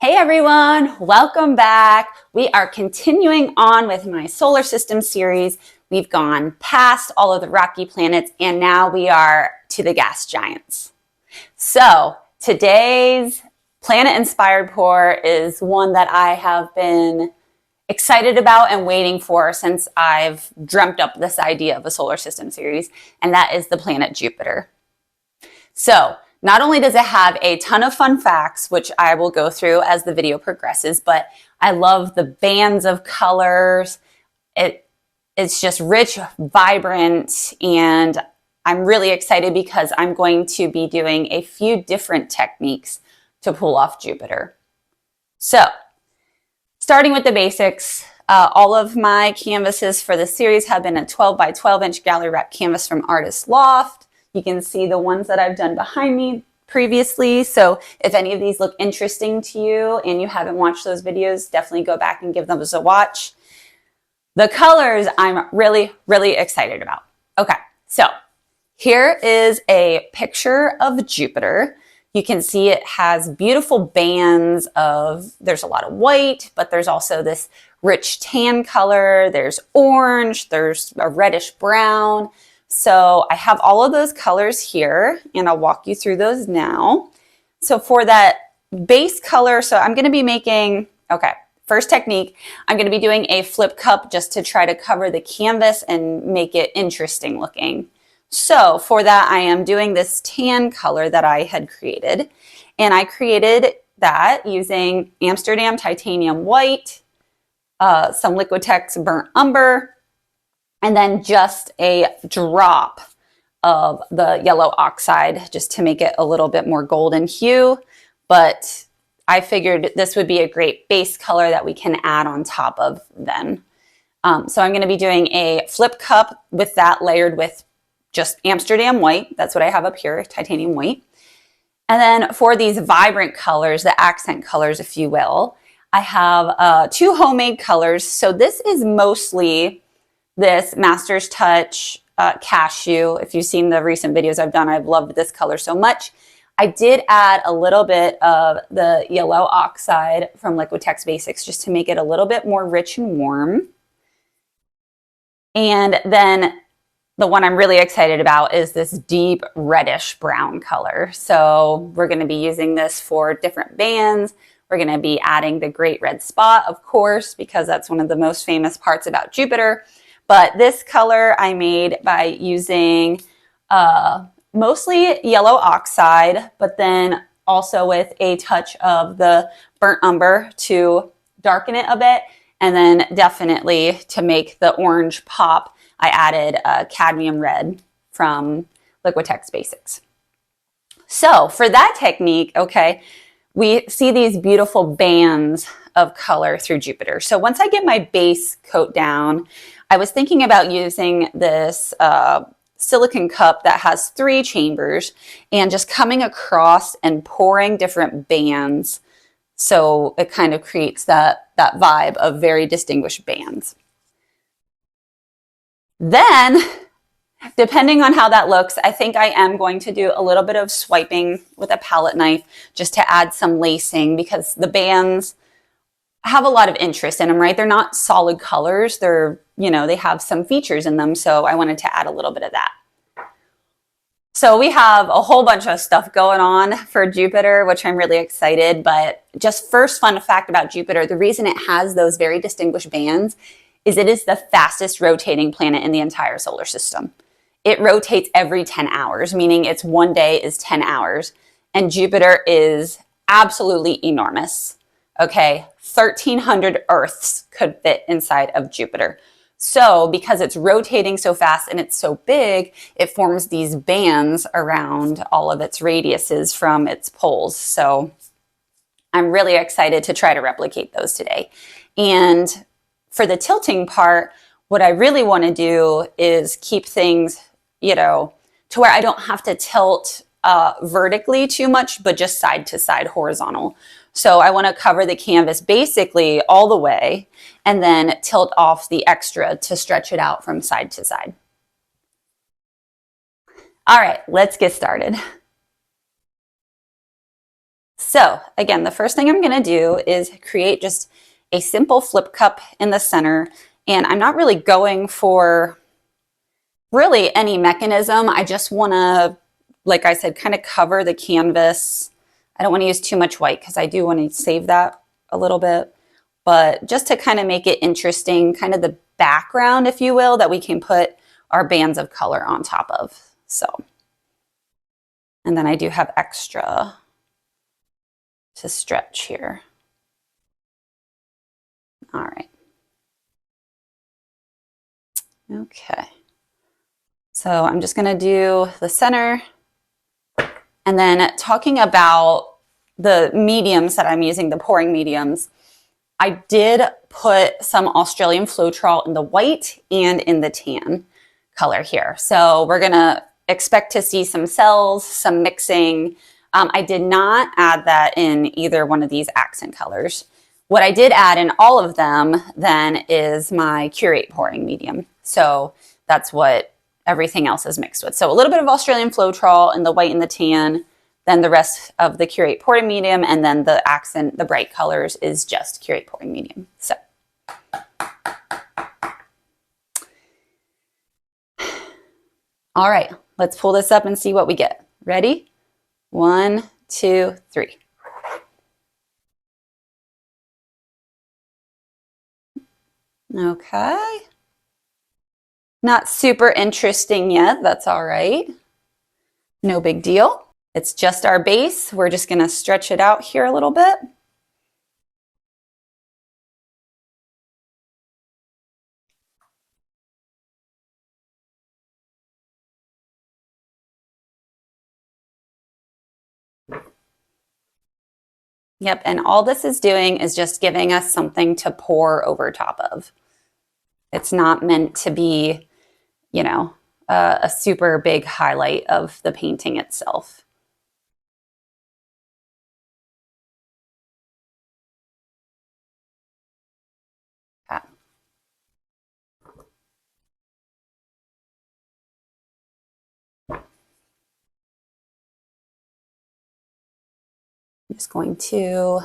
Hey everyone, welcome back. We are continuing on with my solar system series. We've gone past all of the rocky planets and now we are to the gas giants. So today's planet inspired pour is one that I have been excited about and waiting for since I've dreamt up this idea of a solar system series, and that is the planet Jupiter. So not only does it have a ton of fun facts, which I will go through as the video progresses, but I love the bands of colors. It's just rich, vibrant, and I'm really excited because I'm going to be doing a few different techniques to pull off Jupiter. So starting with the basics, all of my canvases for this series have been a 12 by 12 inch gallery wrap canvas from Artist Loft. You can see the ones that I've done behind me previously. So if any of these look interesting to you and you haven't watched those videos, definitely go back and give them a watch. The colors I'm really, really excited about. Okay, so here is a picture of Jupiter. You can see it has beautiful bands of, there's a lot of white, but there's also this rich tan color. There's orange, there's a reddish brown. So I have all of those colors here and I'll walk you through those now. So for that base color, so I'm going to be making, okay, first technique, I'm going to be doing a flip cup just to try to cover the canvas and make it interesting looking. So for that, I am doing this tan color that I had created, and I created that using Amsterdam titanium white, some Liquitex burnt umber, and then just a drop of the yellow oxide just to make it a little bit more golden hue. But I figured this would be a great base color that we can add on top of then. So I'm going to be doing a flip cup with that layered with just Amsterdam white. That's what I have up here, titanium white. And then for these vibrant colors, the accent colors, if you will, I have two homemade colors. So this is mostly this Master's Touch Cashew. If you've seen the recent videos I've done, I've loved this color so much. I did add a little bit of the yellow oxide from Liquitex Basics just to make it a little bit more rich and warm. And then the one I'm really excited about is this deep reddish brown color. So we're going to be using this for different bands. We're going to be adding the Great Red Spot, of course, because that's one of the most famous parts about Jupiter. But this color I made by using mostly yellow oxide, but then also with a touch of the burnt umber to darken it a bit. And then definitely to make the orange pop, I added cadmium red from Liquitex Basics. So for that technique, okay, we see these beautiful bands of color through Jupiter. So once I get my base coat down, I was thinking about using this silicone cup that has 3 chambers and just coming across and pouring different bands. So it kind of creates that vibe of very distinguished bands. Then, depending on how that looks, I think I am going to do a little bit of swiping with a palette knife just to add some lacing because the bands have a lot of interest in them, right? They're not solid colors. They're, they have some features in them. So I wanted to add a little bit of that. So we have a whole bunch of stuff going on for Jupiter, which I'm really excited. But just first fun fact about Jupiter, the reason it has those very distinguished bands is it is the fastest rotating planet in the entire solar system. It rotates every 10 hours, meaning its one day is 10 hours. And Jupiter is absolutely enormous. Okay, 1,300 Earths could fit inside of Jupiter. So because it's rotating so fast and it's so big, it forms these bands around all of its radiuses from its poles. So I'm really excited to try to replicate those today. And for the tilting part, what I really want to do is keep things, to where I don't have to tilt vertically too much, but just side to side horizontal. So I want to cover the canvas basically all the way and then tilt off the extra to stretch it out from side to side. All right, let's get started. So again, the first thing I'm going to do is create just a simple flip cup in the center. And I'm not really going for really any mechanism. I just want to, like I said, kind of cover the canvas. I don't want to use too much white because I do want to save that a little bit. But just to kind of make it interesting, kind of the background, if you will, that we can put our bands of color on top of. So, and then I do have extra to stretch here. All right. Okay. So I'm just going to do the center. And then talking about the mediums that I'm using, the pouring mediums, I did put some Australian Floetrol in the white and in the tan color here. So we're going to expect to see some cells, some mixing. I did not add that in either one of these accent colors. What I did add in all of them then is my Curate pouring medium. So that's what everything else is mixed with. So a little bit of Australian Floetrol in the white and the tan, then the rest of the Curate pouring medium, and then the accent, the bright colors, is just Curate pouring medium. So all right, let's pull this up and see what we get. Ready? 1, 2, 3. Okay. Not super interesting yet. That's all right. No big deal. It's just our base. We're just going to stretch it out here a little bit. Yep, and all this is doing is just giving us something to pour over top of. It's not meant to be, you know, a super big highlight of the painting itself. Okay. I'm just going to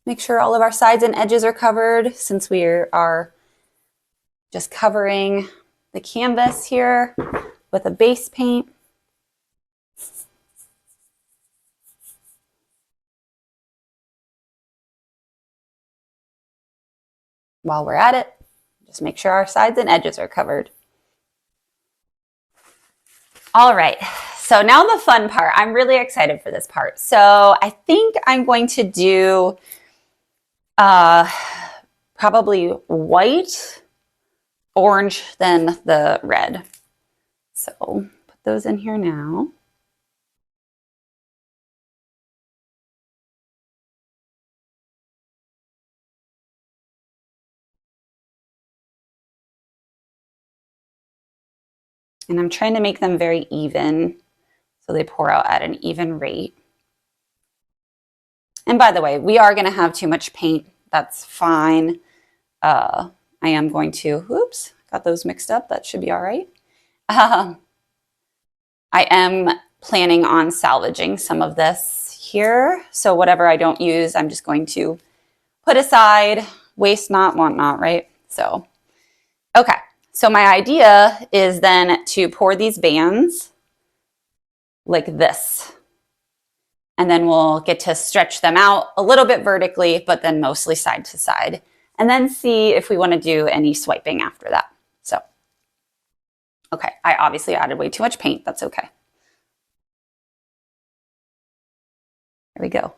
make sure all of our sides and edges are covered since we are just covering the canvas here with a base paint. While we're at it, just make sure our sides and edges are covered. All right, so now the fun part. I'm really excited for this part. So I think I'm going to do probably white, orange, then the red. So put those in here now. And I'm trying to make them very even so they pour out at an even rate. And by the way, we are going to have too much paint. That's fine. I am going to, oops, got those mixed up. That should be all right. I am planning on salvaging some of this here. So whatever I don't use, I'm just going to put aside, waste not, want not, right? So, okay. So my idea is then to pour these bands like this. And then we'll get to stretch them out a little bit vertically, but then mostly side to side. And then see if we want to do any swiping after that. So, okay, I obviously added way too much paint. That's okay. Here we go.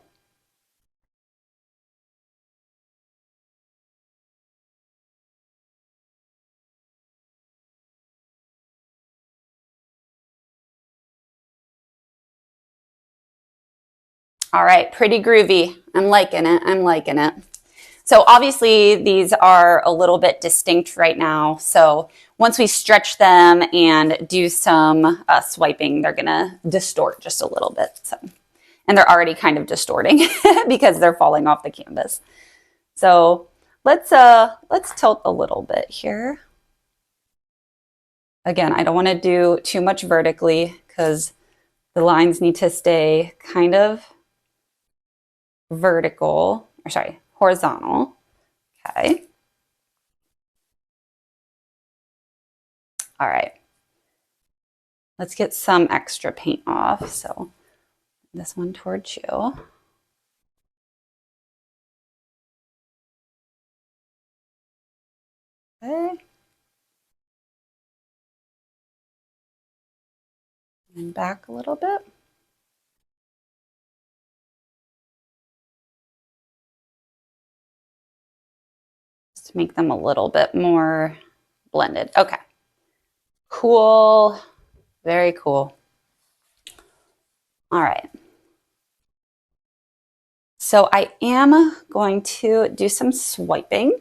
All right, pretty groovy. I'm liking it. I'm liking it. So obviously these are a little bit distinct right now. So once we stretch them and do some swiping, they're gonna distort just a little bit. So, and they're already kind of distorting because they're falling off the canvas. So let's tilt a little bit here. Again, I don't want to do too much vertically because the lines need to stay kind of horizontal. Okay. All right. Let's get some extra paint off. So this one towards you. Okay. And back a little bit. Just to make them a little bit more blended. Okay. Cool. Very cool. All right. So I am going to do some swiping.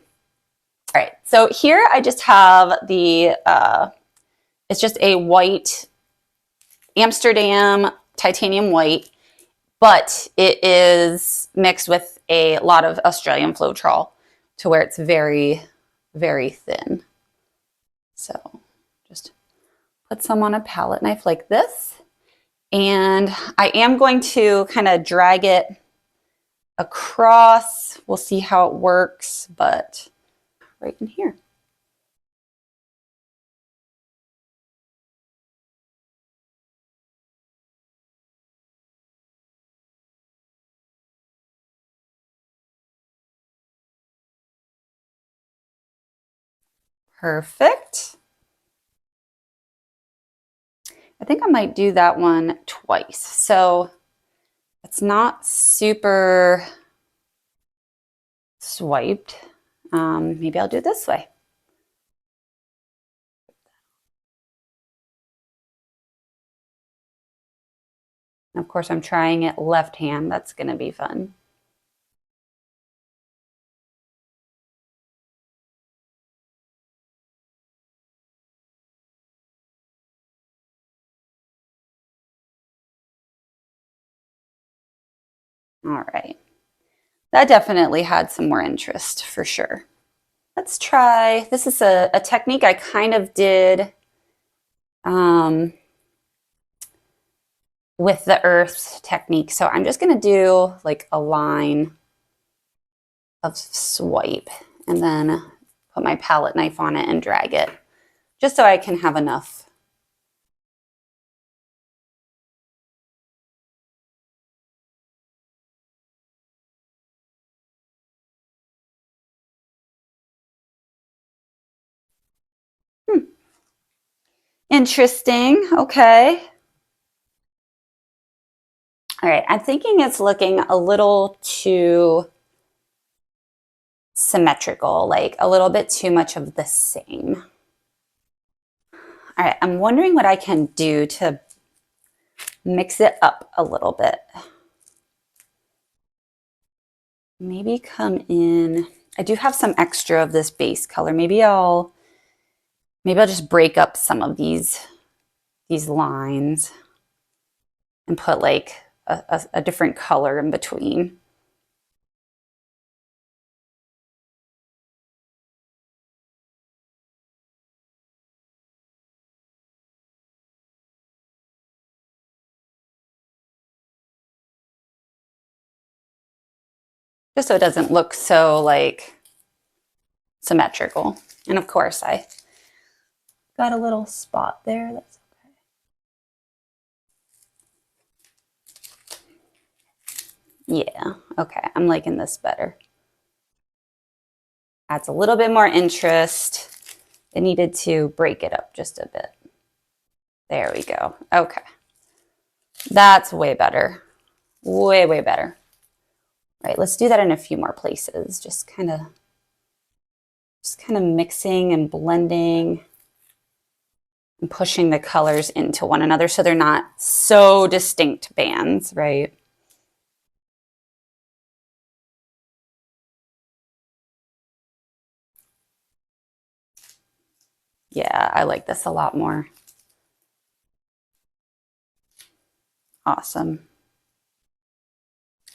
All right. So here I just have it's just a white Amsterdam titanium white, but it is mixed with a lot of Australian Floetrol to where it's very, very thin. So just put some on a palette knife like this. And I am going to kind of drag it across. We'll see how it works, but right in here. Perfect. I think I might do that one twice. So it's not super swiped. Maybe I'll do it this way. Of course, I'm trying it left hand. That's going to be fun. All right. That definitely had some more interest for sure. Let's try, this is a technique I kind of did with the earth technique. So I'm just going to do like a line of swipe and then put my palette knife on it and drag it just so I can have enough. Interesting. Okay. All right. I'm thinking it's looking a little too symmetrical, like a little bit too much of the same. All right. I'm wondering what I can do to mix it up a little bit. Maybe come in. I do have some extra of this base color. Maybe I'll just break up some of these lines and put like a different color in between. Just so it doesn't look so like symmetrical. And of course I got a little spot there. That's okay. Yeah, okay. I'm liking this better. Adds a little bit more interest. It needed to break it up just a bit. There we go. Okay. That's way better. Way, way better. All right, let's do that in a few more places. Just kind of mixing and blending and pushing the colors into one another so they're not so distinct bands, right? Yeah, I like this a lot more. Awesome.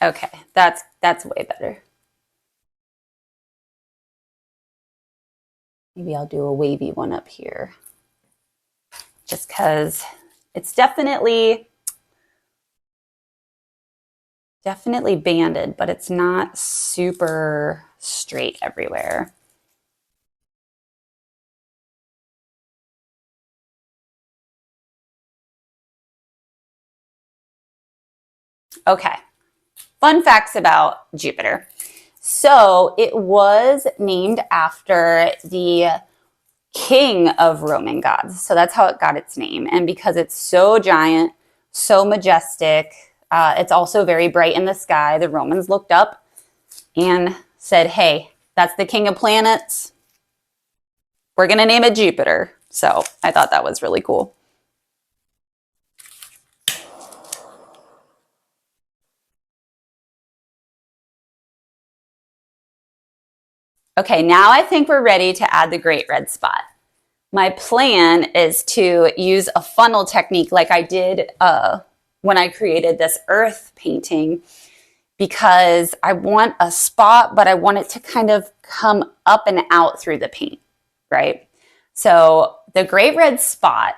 Okay, that's way better. Maybe I'll do a wavy one up here. Just because it's definitely Definitely banded, but it's not super straight everywhere. Okay, fun facts about Jupiter. So it was named after the king of Roman gods. So that's how it got its name. And because it's so giant, so majestic, it's also very bright in the sky. The Romans looked up and said, hey, that's the king of planets. We're going to name it Jupiter. So I thought that was really cool. Okay, now I think we're ready to add the great red spot. My plan is to use a funnel technique like I did when I created this earth painting, because I want a spot, but I want it to kind of come up and out through the paint, right? So the great red spot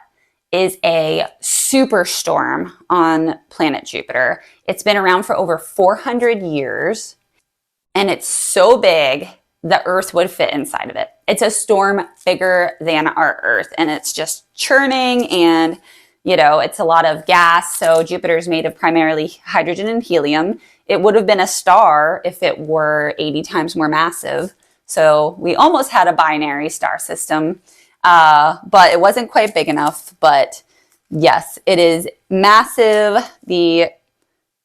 is a superstorm on planet Jupiter. It's been around for over 400 years, and it's so big the Earth would fit inside of it. It's a storm bigger than our Earth, and it's just churning, and it's a lot of gas. So Jupiter is made of primarily hydrogen and helium. It would have been a star if it were 80 times more massive. So we almost had a binary star system, but it wasn't quite big enough. But yes, it is massive. The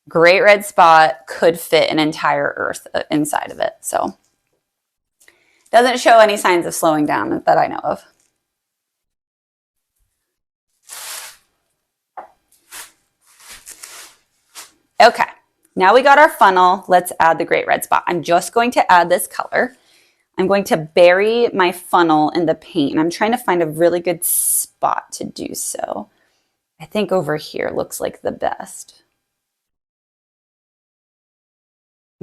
great red spot could fit an entire Earth inside of it. So doesn't show any signs of slowing down that I know of. Okay, now we got our funnel. Let's add the great red spot. I'm just going to add this color. I'm going to bury my funnel in the paint, and I'm trying to find a really good spot to do so. I think over here looks like the best.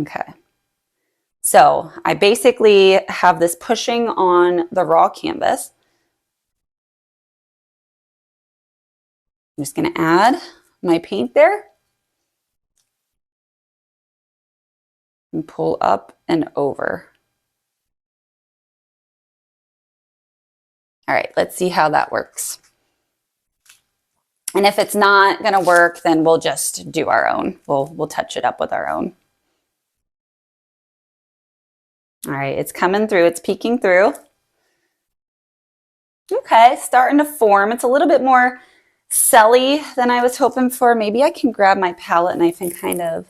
Okay. So I basically have this pushing on the raw canvas. I'm just going to add my paint there and pull up and over. All right, let's see how that works. And if it's not going to work, then we'll just do our own. We'll touch it up with our own. All right, it's coming through. It's peeking through. Okay, starting to form. It's a little bit more celly than I was hoping for. Maybe I can grab my palette knife and kind of...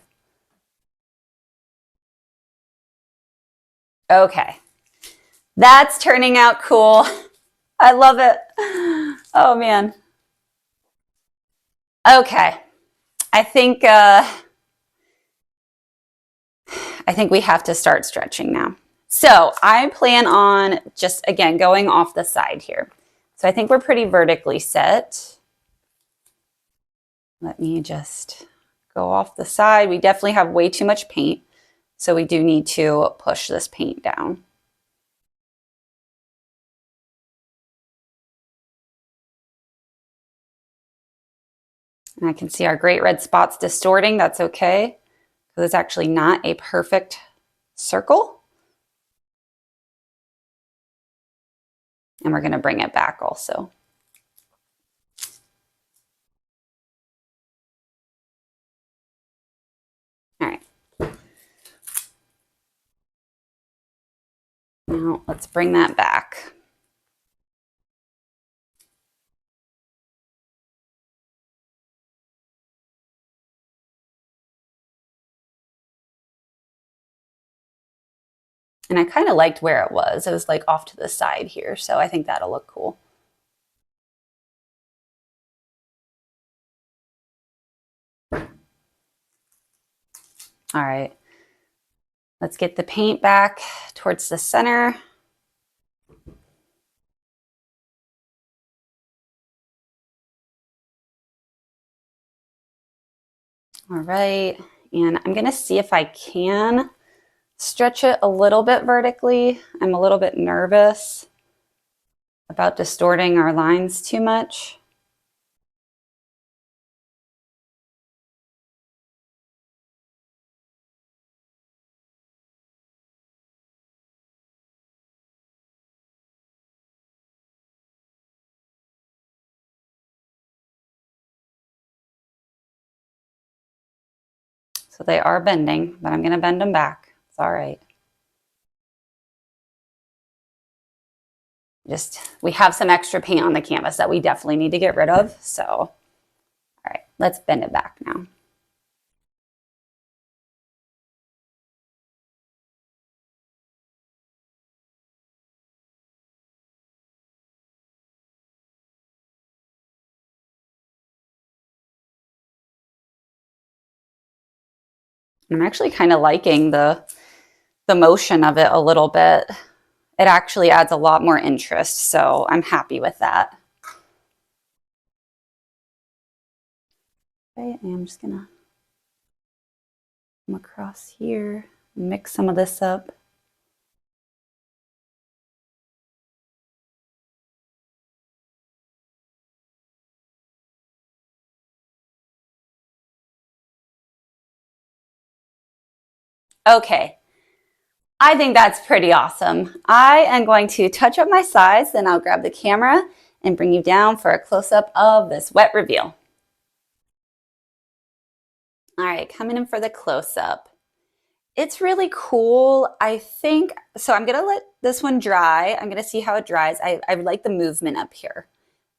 Okay, that's turning out cool. I love it. Oh, man. Okay, I think we have to start stretching now. So I plan on just, again, going off the side here. So I think we're pretty vertically set. Let me just go off the side. We definitely have way too much paint, so we do need to push this paint down. And I can see our great red spots distorting. That's okay, because it's actually not a perfect circle. And we're going to bring it back also. All right. Now let's bring that back. And I kind of liked where it was. It was like off to the side here. So I think that'll look cool. All right. Let's get the paint back towards the center. All right. And I'm going to see if I can stretch it a little bit vertically. I'm a little bit nervous about distorting our lines too much. So they are bending, but I'm going to bend them back. It's all right. We have some extra paint on the canvas that we definitely need to get rid of. So, all right, let's bend it back now. I'm actually kind of liking the motion of it a little bit. It actually adds a lot more interest, so I'm happy with that. Okay, and I'm just gonna come across here, mix some of this up. Okay, I think that's pretty awesome. I am going to touch up my sides, then I'll grab the camera and bring you down for a close-up of this wet reveal. All right, coming in for the close-up. It's really cool. I think, so I'm gonna let this one dry. I'm gonna see how it dries. I like the movement up here.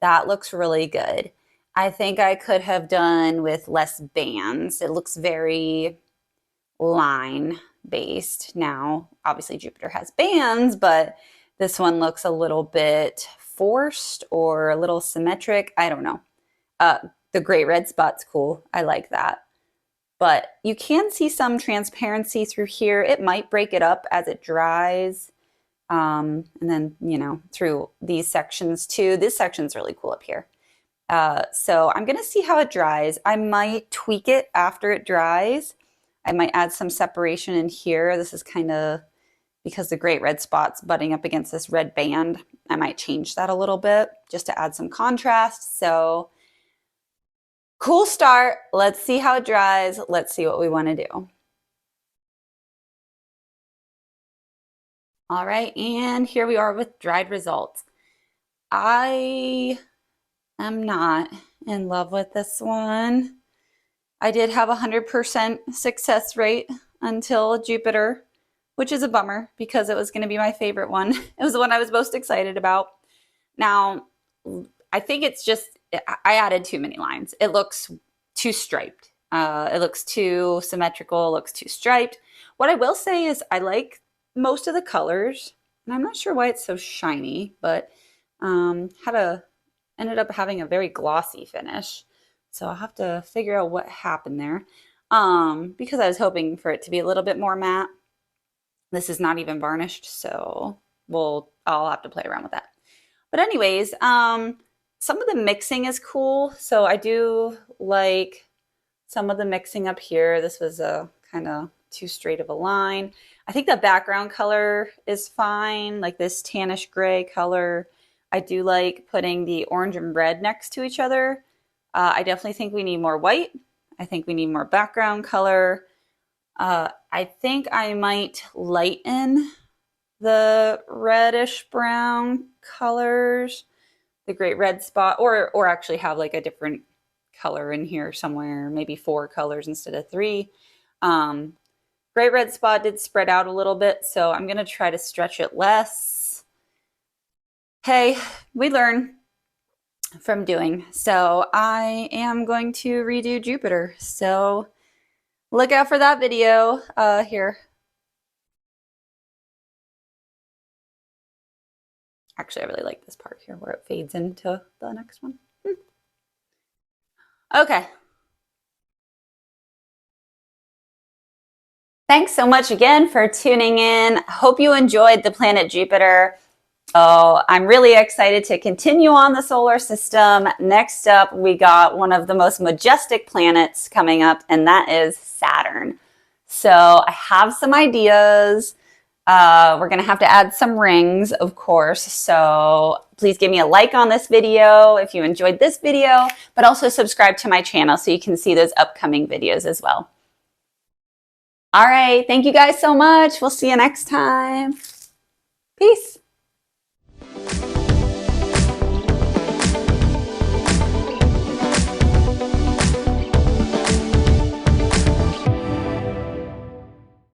That looks really good. I think I could have done with less bands. It looks very line based now. Obviously Jupiter has bands, but this one looks a little bit forced or a little symmetric. I don't know. The gray red spot's cool. I like that. But you can see some transparency through here. It might break it up as it dries. And then, you know, through these sections too. This section's really cool up here. So I'm going to see how it dries. I might tweak it after it dries. I might add some separation in here. This is kind of because the great red spot's butting up against this red band. I might change that a little bit just to add some contrast. So cool start. Let's see how it dries. Let's see what we want to do. All right, and here we are with dried results. I am not in love with this one. I did have a 100% success rate until Jupiter, which is a bummer because it was going to be my favorite one. It was the one I was most excited about. Now, I think it's just, I added too many lines. It looks too striped. It looks too symmetrical, looks too striped. What I will say is I like most of the colors, and I'm not sure why it's so shiny, but ended up having a very glossy finish. So I'll have to figure out what happened there. Because I was hoping for it to be a little bit more matte. This is not even varnished, so I'll have to play around with that. But anyways, some of the mixing is cool. So I do like some of the mixing up here. This was a kind of too straight of a line. I think the background color is fine, like this tannish gray color. I do like putting the orange and red next to each other. I definitely think we need more white. I think we need more background color. I think I might lighten the reddish brown colors, the great red spot, or actually have like a different color in here somewhere, maybe 4 colors instead of 3. Great red spot did spread out a little bit, so I'm going to try to stretch it less. Hey, we learn from doing. So I am going to redo Jupiter. So look out for that video here. Actually, I really like this part here where it fades into the next one. Okay. Thanks so much again for tuning in. Hope you enjoyed the planet Jupiter. Oh, I'm really excited to continue on the solar system. Next up, we got one of the most majestic planets coming up, and that is Saturn. So I have some ideas. We're going to have to add some rings, of course. So please give me a like on this video if you enjoyed this video, but also subscribe to my channel so you can see those upcoming videos as well. All right. Thank you guys so much. We'll see you next time. Peace.